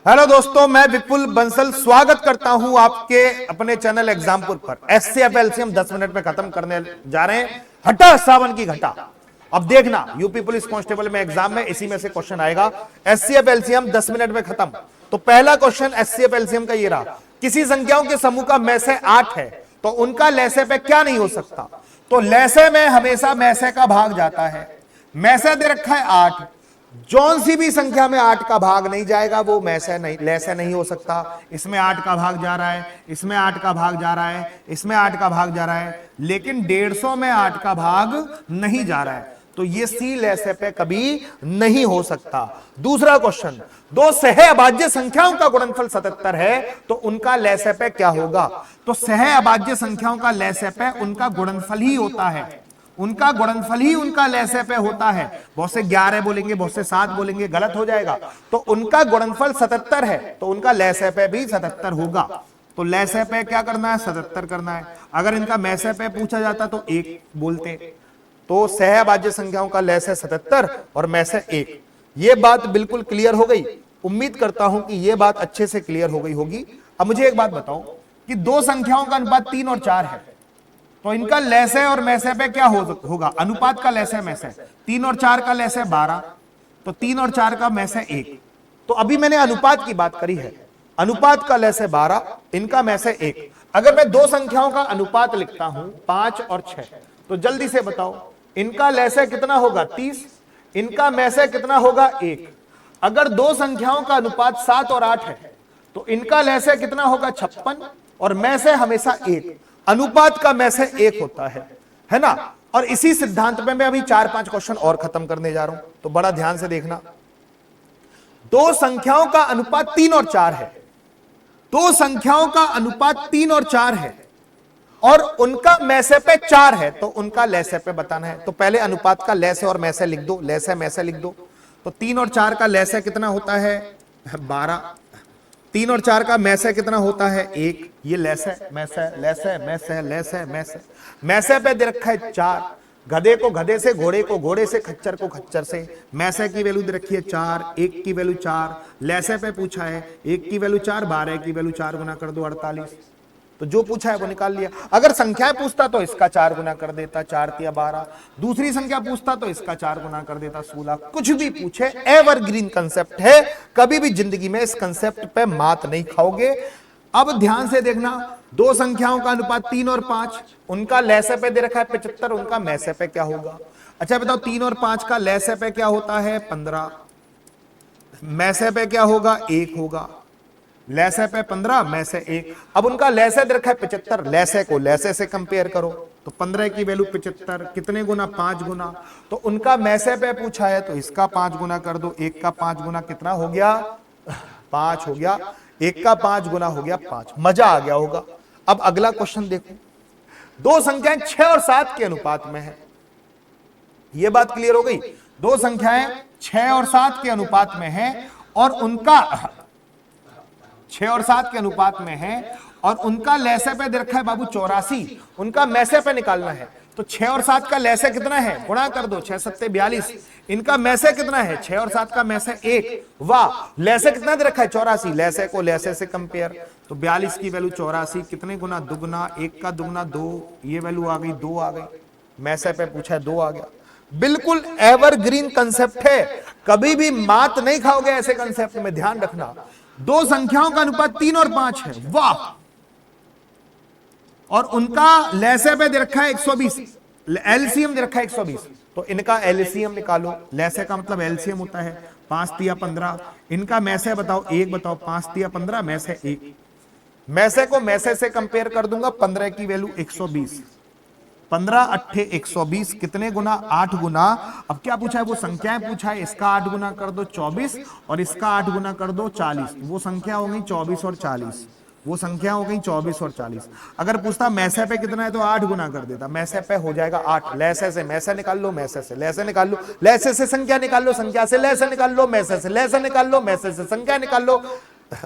Hello दोस्तों, मैं विपुल बंसल स्वागत करता हूं आपके अपने चैनल एग्जामपुर पर। एचसीएफ एलसीएम 10 मिनट में खत्म करने जा रहे हैं। हटा सावन की घटा। अब देखना, यूपी पुलिस कांस्टेबल में एग्जाम में इसी में से क्वेश्चन आएगा। एचसीएफ एलसीएम 10 मिनट में खत्म। तो पहला क्वेश्चन एचसीएफ एलसीएम का ये रहा, किसी संख्याओं के समूह का में से 8 है तो उनका लैसे पे क्या नहीं हो सकता। तो लैसे में हमेशा मैसे का भाग जाता है। मैसे दे रखा है 8, जौन सी भी संख्या में 8 का भाग नहीं जाएगा वो मैसे नहीं लैसे नहीं हो सकता। इसमें 8 का भाग जा रहा है, इसमें 8 का भाग जा रहा है, इसमें 8 का भाग जा रहा है, लेकिन 150 में 8 का भाग नहीं जा रहा है, तो ये सी लैसे पे कभी नहीं हो सकता। दूसरा क्वेश्चन, दो सह अभाज्य संख्याओं का गुणनफल 77 है तो उनका लैसे पे क्या होगा। तो सह अभाज्य संख्याओं का लैसे पे उनका गुणनफल ही होता है, उनका गुणनफल ही उनका लैसे पे होता है। बहुत से 11 बोलेंगे, बहुत से 7 बोलेंगे, गलत हो जाएगा। तो उनका गुणनफल 77 है तो उनका लैसे पे भी 77 होगा। तो लैसे पे क्या करना है, 77 करना है। अगर इनका मैसे पे पूछा जाता तो 1 बोलते। तो सहअभाज्य संख्याओं का लैसे 77 और मैसे 1। ये बात बिल्कुल क्लियर हो गई। उम्मीद करता हूं कि ये बात अच्छे से क्लियर हो गई होगी। अब मुझे एक बात बताओ कि दो संख्याओं का अनुपात 3 और 4 है तो इनका लैसे और मैसे पे क्या होगा। अनुपात का लैसे मैसे, 3 और 4 का लैसे 12, तो 3 और 4 का मैसे 1। तो अभी मैंने अनुपात की बात करी है, अनुपात का लैसे 12, इनका मैसे 1। अगर मैं दो संख्याओं का अनुपात लिखता हूं 5 और 6, तो जल्दी से बताओ इनका लैसे कितना होगा 30, इनका मैसे कितना होगा 1। अगर दो संख्याओं का अनुपात 7 और 8 है तो इनका लैसे कितना होगा 56 और मैसे हमेशा 1। अनुपात का मैसे 1 होता है ना। और इसी सिद्धांत में मैं अभी 4-5 क्वेश्चन और खत्म करने जा रहा हूं, तो बड़ा ध्यान से देखना। दो संख्याओं का अनुपात 3 और 4 है, दो संख्याओं का अनुपात 3 और 4 है और उनका मैसे पे 4 है तो उनका लैसे पे बताना है। तो पहले अनुपात का लैसे और मैसे लिख दो, लैसे मैसे लिख दो। तो 3 और 4 का लैसे कितना होता है 12, 3 और 4 का मैसे कितना होता है 1। ये लैसे मैसे लैसे मैसे लैसे मैसे, मैसे पे दे रखा है 4। गधे को गधे से, घोड़े को घोड़े से, खच्चर को खच्चर से। मैसे की वैल्यू दे रखी है 4, 1 की वैल्यू 4, लैसे पे पूछा है 1 की वैल्यू 4, 12 की वैल्यू 4 गुना कर दो 48। तो जो पूछा है वो निकाल लिया। अगर संख्याएं पूछता तो इसका 4 गुना कर देता, 4 तिया 12। दूसरी संख्या पूछता तो इसका 4 गुना कर देता 16। कुछ भी पूछे, एवरग्रीन कंसेप्ट है, कभी भी जिंदगी में इस कंसेप्ट पे मात नहीं खाओगे। अब ध्यान से देखना, दो संख्याओं का अनुपात 3 और 5, उनका लैसे पे दे रखा है 75, उनका मैसे पे क्या होगा। अच्छा बताओ, 3 और 5 का लैसे पे क्या होता है 15, मैसे पे क्या होगा 1 होगा। लैसे पे 15, मैसे 1। अब उनका लैसे दे रखा है 75, लैसे को लैसे से कंपेयर करो तो 15 की वैल्यू 75 कितने गुना 5 गुना। तो उनका मैसे पे पूछा है तो इसका 5 गुना कर दो, 1 का 5 गुना कितना हो गया 5 हो गया, 1 का 5 गुना हो गया 5। मजा आ गया होगा। अब अगला क्वेश्चन देखो, दो संख्याएं 6 और 7 के अनुपात में है। यह बात क्लियर हो गई। दो संख्याएं 6 और 7 के अनुपात में है और उनका 6 और 7 के अनुपात में है और उनका लैसे पे दे रखा है बाबू 84, उनका मैसे पे निकालना है। तो 6 और 7 का लैसे कितना है, गुणा कर दो, 6 7 42। इनका मैसे कितना है 6 और 7 का मैसे 1। वाह, लैसे कितना दे रखा है 84, लैसे को लैसे से कंपेयर। तो 42 की वैल्यू 84 कितने गुना दुगुना, 1 का दुगुना 2, ये वैल्यू आ गई 2 आ गई। मैसे पे पूछा है 2 आ गया। बिल्कुल एवरग्रीन कंसेप्ट है, कभी भी मात नहीं खाओगे ऐसे कंसेप्ट में, ध्यान रखना। दो संख्याओं का अनुपात 3 और 5 है, वाह, और उनका लैसे पे दे रखा है 120, एलसीएम दे रखा है 120। तो इनका एलसीएम निकालो, लैसे का मतलब एलसीएम होता है 5 तिया 15। इनका मैसे बताओ 1 बताओ, 5 तिया 15 मैसे 1। मैसे को मैसे से कंपेयर कर दूंगा, 15 की वैल्यू 120, 15 अट्ठे 120 कितने गुना 8 गुना। अब क्या पूछा है, वो संख्याएं पूछा है, इसका 8 गुना कर दो 24 और इसका 8 गुना कर दो 40। वो संख्या हो गई 24 और 40, वो संख्या हो गई 24 और 40। अगर पूछता मैसे पे कितना है तो 8 गुना कर देता, मैसे पे हो जाएगा 8। लैसे से मैसे निकाल लो, मैसे से लैसे निकाल लो, लैसे से संख्या निकाल लो, संख्या से लैसे निकाल लो, मैसे से लैसे निकाल लो, मैसे से संख्या निकाल लो,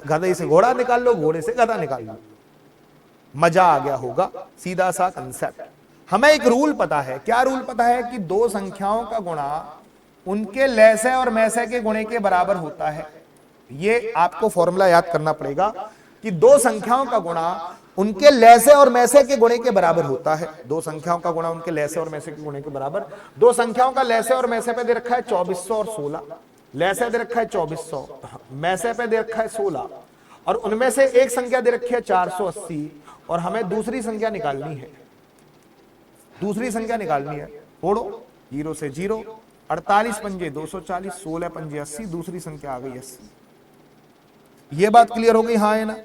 गधे से घोड़ा निकाल लो, घोड़े से गधा निकाल लो। मजा आ गया होगा, सीधा सा कंसेप्ट। हमें एक रूल पता है, क्या रूल पता है कि दो संख्याओं का गुणा उनके लैसे और मैसे के गुणे के बराबर होता है। ये आपको फॉर्मूला याद करना पड़ेगा कि दो संख्याओं का गुणा उनके लैसे और मैसे के गुणे के बराबर होता है। दो संख्याओं का गुणा उनके लैसे और मैसे के गुणे के बराबर। दो संख्याओं का लैसे और मैसे पे दे रखा है 2400 और 16। लैसे दे रखा है 2400, मैसे पे दे रखा है 16, और उनमें से एक संख्या दे रखी है 480, और हमें दूसरी संख्या निकालनी है। दूसरी संख्या निकालनी है। फोड़ो, 0 से 0, 48 पंजे 240, 16 पंजे 80, दूसरी संख्या आ गई 80। ये बात क्लियर हो गई? हाँ है ना?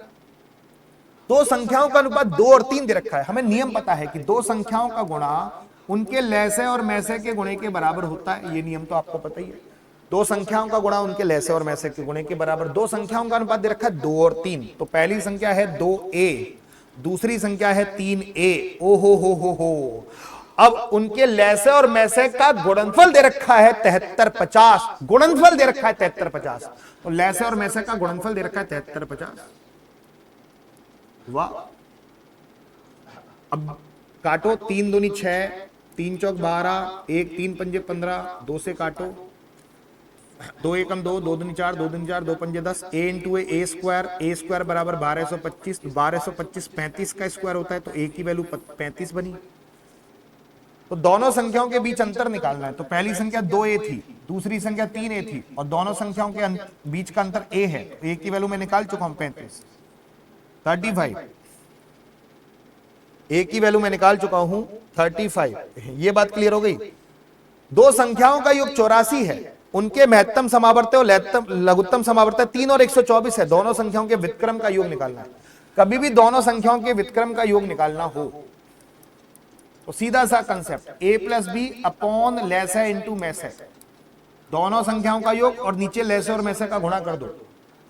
दो संख्याओं का अनुपात 2 और 3 दे रखा है। हमें नियम पता है कि दो संख्याओं का गुणा उनके लैसे और मैसे के गुणे के बराबर होता है। ये नियम तो आपको पता ही है। दो संख्याओं का गुणा उनके लैसे और मैसे के गुणे के बराबर। दो संख्याओं का अनुपात दे रखा है 2 और 3। तो पहली संख्या है 2a, दूसरी संख्या है 3a। ओ हो। अब उनके लैसे और मैसे का गुणनफल दे रखा है 7350। गुणनफल दे रखा है 7350। तो लैसे और मैसे का गुणनफल दे रखा है 7350। वाह। अब काटो, 3 दूनी 6, 3 चौक 12, 1 3 पंजे 15, 2 से काटो, 2 एकम 2, 2 दूनी 4, 2 दूनी 4, 2 पंजे 10, a इंटू ए स्क्वायर बराबर 1225। 1225 35 का स्क्वायर होता है, तो a की वैल्यू 35 बनी। तो दोनों संख्याओं के बीच अंतर निकालना है। तो पहली संख्या 2a थी, दूसरी संख्या 3a थी, और दोनों संख्याओं के बीच का अंतर a है। तो a की वैल्यू मैं निकाल चुका हूं 35, 35। a की वैल्यू मैं निकाल चुका हूं 35। ये बात क्लियर हो गई? दो संख्याओं का योग 84 है, उनके महत्तम समावर्त और लघुत्तम समावर्त 3 और 124 है। दोनों संख्याओं के व्युत्क्रम का योग निकालना है। कभी भी दोनों संख्याओं के व्युत्क्रम का योग निकालना हो तो सीधा सा concept, a plus B upon लैसे इंटू मैसे। दोनों संख्याओं का योग और नीचे लैसे और मैसे का गुणा कर दो।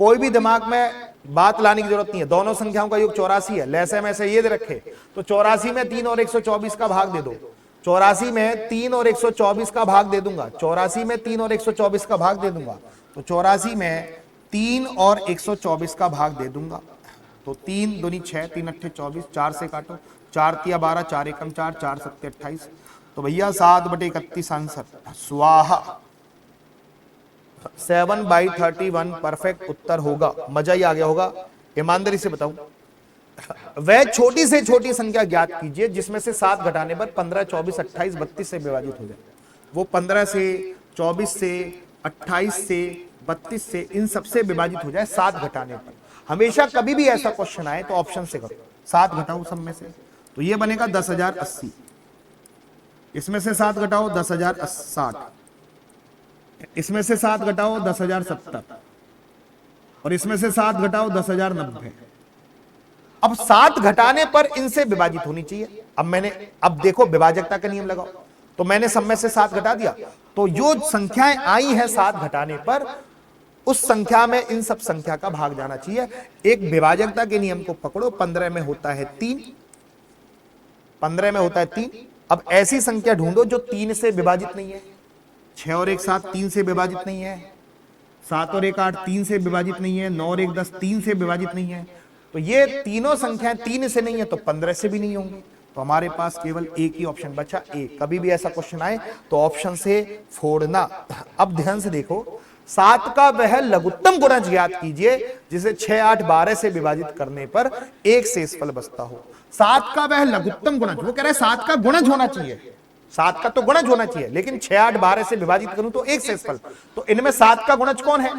कोई भी दिमाग में बात लाने की जरूरत नहीं है। दोनों संख्याओं का योग 84 है, लैसे मैसे ये दे रखे, तो 84 में 3 और 124 का भाग दे दो। 84 में 3 और 124 का भाग दे दूंगा। 84 में 3 और 124 का भाग दे दूंगा। तो 84 में 3 और 124 का भाग दे दूंगा। तो 3 दूनी 6, 3 अट्ठे 24, 4 से काटो, 4 तिया 12, 4 एकम 4, 4 सत्ते 28। तो भैया 7/31 आंसर स्वाहा। 7/31 परफेक्ट उत्तर होगा। मजा ही आ गया होगा। ईमानदारी से बताऊं, वह छोटी से छोटी संख्या ज्ञात कीजिए जिसमें से 7 घटाने पर 15, 24, 28, 32 से विभाजित हो जाए। वो 15 से, 24 से, 28 से, 32 से, इन सबसे विभाजित हो जाए 7 घटाने पर। हमेशा कभी भी ऐसा क्वेश्चन आए तो ऑप्शन से करो, 7 घटाओ सब में से, तो ये बनेगा 10,080। इसमें से 7 घटाओ 10,060, इसमें से 7 घटाओ 10,070, और इसमें से 7 घटाओ 10,090। अब 7 घटाने पर इनसे विभाजित होनी चाहिए। अब देखो विभाजकता का नियम लगाओ। तो मैंने सब में से 7 घटा दिया, तो जो संख्याएं आई है 7 घटाने पर, उस संख्या में इन सब संख्या का भाग जाना चाहिए। एक विभाजकता के नियम को पकड़ो, 15 में होता है 3, 15 में होता है 3। अब ऐसी संख्या ढूंढो जो 3 से विभाजित नहीं है। 6 और 1 7 3 से विभाजित नहीं है, 7 और 1 8 3 से विभाजित नहीं है, 9 और 1 10 3 से विभाजित नहीं है। तो ये तीनों संख्याएं 3 से नहीं है तो 15 से भी नहीं होंगी। तो हमारे पास केवल एक ही ऑप्शन बचा, ए। कभी भी ऐसा क्वेश्चन आए तो ऑप्शन से फोड़ना। अब ध्यान से देखो, 7 का वह लघुत्तम गुणज ज्ञात कीजिए जिसे 6 8 12 से विभाजित करने पर एक शेषफल बचता हो। 7 का वह लघुत्तम गुणज, वो कह रहे हैं 7 का गुणज होना चाहिए, 7 का तो गुणज होना चाहिए, लेकिन 6 8 12 से विभाजित करूं तो एक शेषफल। तो इनमें 7 का गुणज कौन है?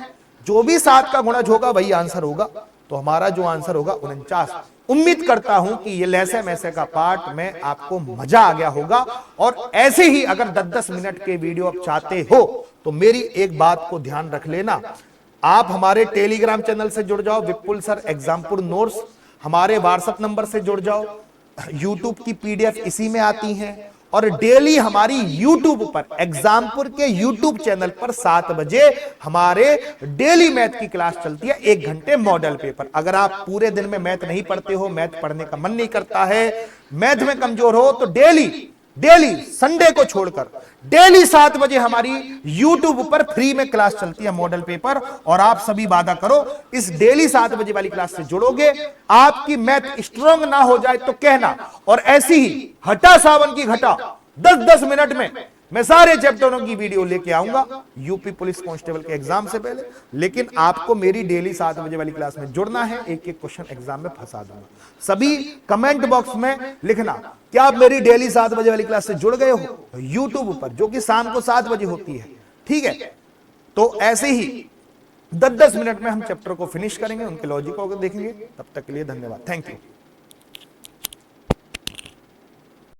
जो भी 7 का गुणज होगा वही आंसर होगा। तो हमारा जो आंसर होगा 49। उम्मीद करता हूं कि ये लैसे मैसे का पार्ट में आपको मजा आ गया होगा। और ऐसे ही अगर 10-10 मिनट के वीडियो आप चाहते हो तो मेरी एक बात को ध्यान रख लेना, आप हमारे टेलीग्राम चैनल से जुड़ जाओ, विपुल सर एग्जामपुर नोट्स, हमारे व्हाट्सएप नंबर से जुड़ जाओ, यूट्यूब की पीडीएफ इसी में आती है, और डेली हमारी यूट्यूब पर, एग्जामपुर के यूट्यूब चैनल पर 7 बजे हमारे डेली मैथ की क्लास चलती है, 1 घंटे मॉडल पेपर। अगर आप पूरे दिन में मैथ नहीं पढ़ते हो, मैथ पढ़ने का मन नहीं करता है, मैथ में कमजोर हो, तो डेली संडे को छोड़कर डेली 7 बजे हमारी यूट्यूब पर फ्री में क्लास चलती है मॉडल पेपर। और आप सभी वादा करो, इस डेली 7 बजे वाली क्लास से जुड़ोगे, आपकी मैथ स्ट्रांग ना हो जाए तो कहना। और ऐसी ही हटा सावन की घटा 10-10 मिनट में मैं सारे चैप्टरों की वीडियो लेके आऊंगा यूपी पुलिस कांस्टेबल के एग्जाम से पहले। लेकिन आपको मेरी डेली 7 बजे वाली क्लास में जुड़ना है, एक एक क्वेश्चन एग्जाम में फंसा दूंगा। सभी कमेंट बॉक्स में लिखना क्या आप मेरी डेली 7 बजे वाली क्लास से जुड़ गए हो यूट्यूब पर, जो कि शाम को 7 बजे होती है, ठीक है। तो ऐसे ही 10-10 मिनट में हम चैप्टर को फिनिश करेंगे, उनके लॉजिक को देखेंगे। तब तक के लिए धन्यवाद, थैंक यू।